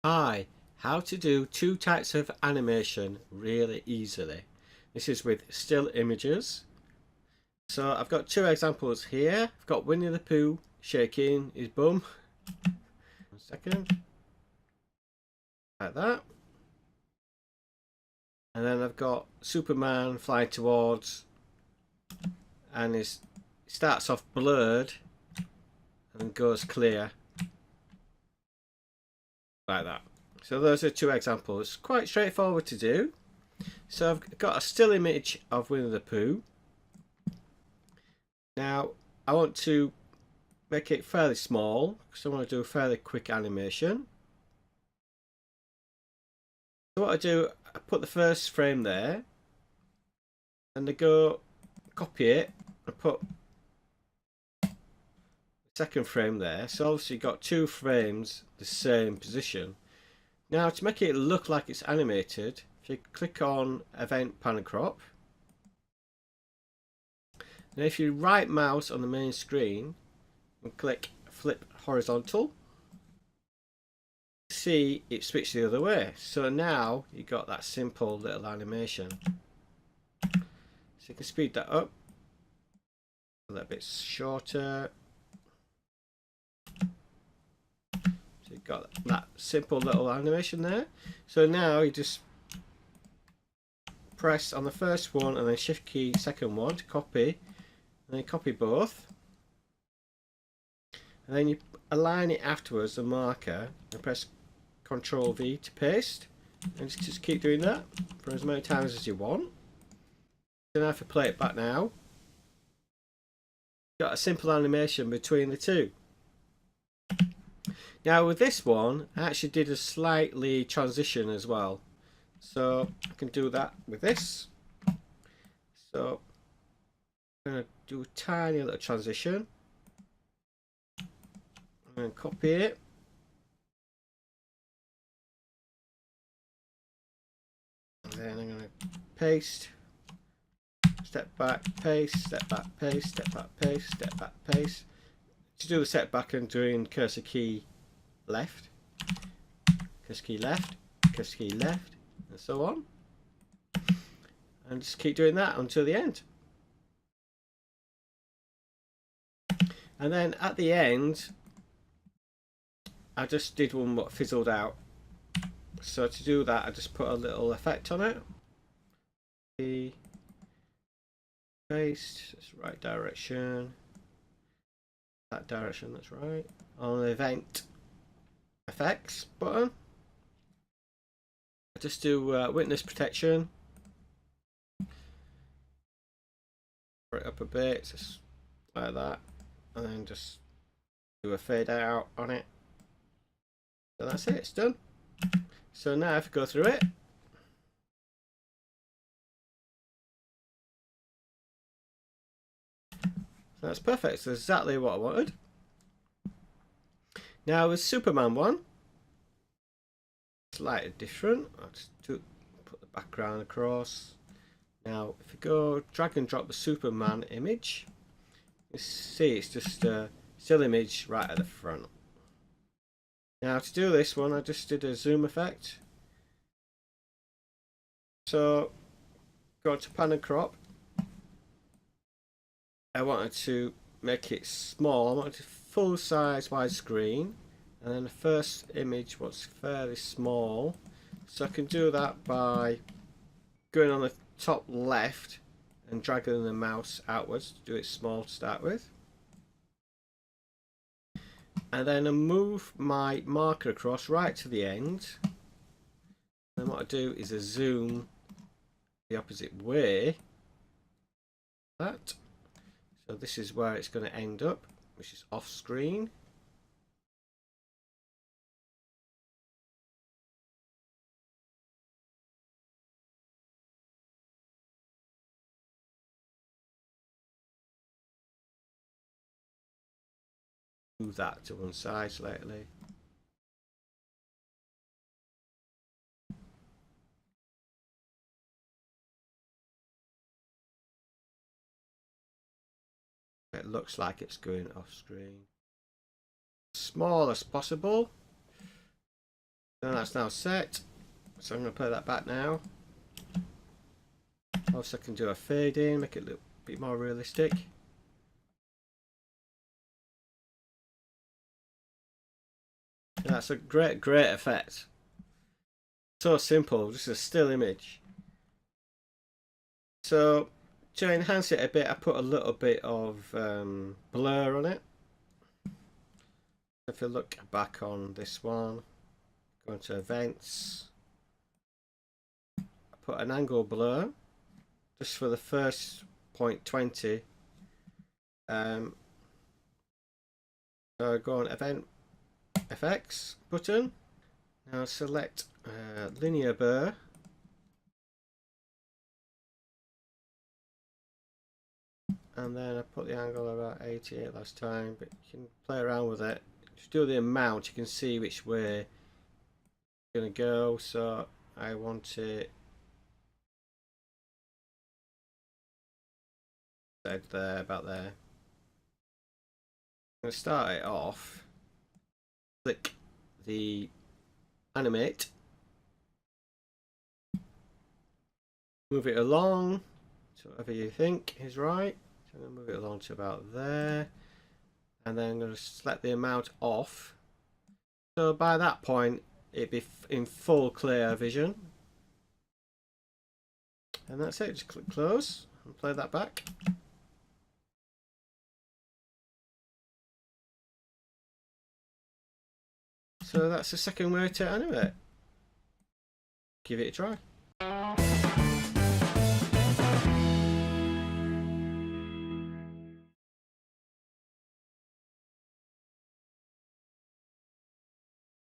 Hi, how to do two types of animation really easily. This is with still images. So I've got two examples here. I've got Winnie the Pooh shaking his bum. 1 second. Like that. And then I've got Superman flying towards, and it starts off blurred and then goes clear. Like that. So those are two examples. Quite straightforward to do. So I've got a still image of Winnie the Pooh. Now I want to make it fairly small because I want to do a fairly quick animation. So what I do, I put the first frame there and I go copy it and put the second frame there. So obviously you've got two frames the same position. Now to make it look like it's animated, if you click on Event Pan and Crop, and if you right mouse on the main screen and click Flip Horizontal, see it switched the other way. So now you got that simple little animation. So you can speed that up a little bit shorter. So you've got that simple little animation there. So now you just press on the first one and then shift key second one to copy, and then copy both, and then you align it afterwards, the marker, and press Ctrl V to paste, and just keep doing that for as many times as you want. So now if I play it back now, got a simple animation between the two. Now with this one, I actually did a slightly transition as well. So I can do that with this. So I'm going to do a tiny little transition. I'm going to copy it. And then I'm going to paste. Step back, paste, step back, paste, step back, paste, step back, paste. To do the step back, I'm doing cursor key left, cursor key left, cursor key left, and so on. And just keep doing that until the end. And then at the end, I just did one what fizzled out. So to do that, I just put a little effect on it. Paste, it's right direction. That direction, that's right. On the event effects button, I just do witness protection. Bring it up a bit, just like that, and then just do a fade out on it. So that's it, it's done. So now if I go through it, that's perfect. So exactly what I wanted. Now with Superman one, slightly different. I'll just put the background across. Now if you go drag and drop the Superman image, you see it's just a still image right at the front. Now to do this one, I just did a zoom effect. So go to pan and crop. I wanted to make it small. I wanted full size widescreen, and then the first image was fairly small. So I can do that by going on the top left and dragging the mouse outwards to do it small to start with. And then I move my marker across right to the end. And what I do is I zoom the opposite way. That. So this is where it's going to end up, which is off screen. Move that to one side slightly. It looks like it's going off screen. Small as possible. And that's now set. So I'm going to play that back now. Also I can do a fade in, make it look a bit more realistic. And that's a great effect. So simple, just a still image. So to enhance it a bit, I put a little bit of blur on it. If you look back on this one, go into events, I put an angle blur just for the first 0.20. So go on event FX button. Now select linear blur. And then I put the angle about 88 last time, but you can play around with it. Just do the amount, you can see which way it's going to go. So I want it there, about there. I'm going to start it off. Click the animate. Move it along to whatever you think is right. So I'm going to move it along to about there. And then I'm going to select the amount off. So by that point, it'd be in full clear vision. And that's it. Just click close and play that back. So that's the second way to animate. Give it a try.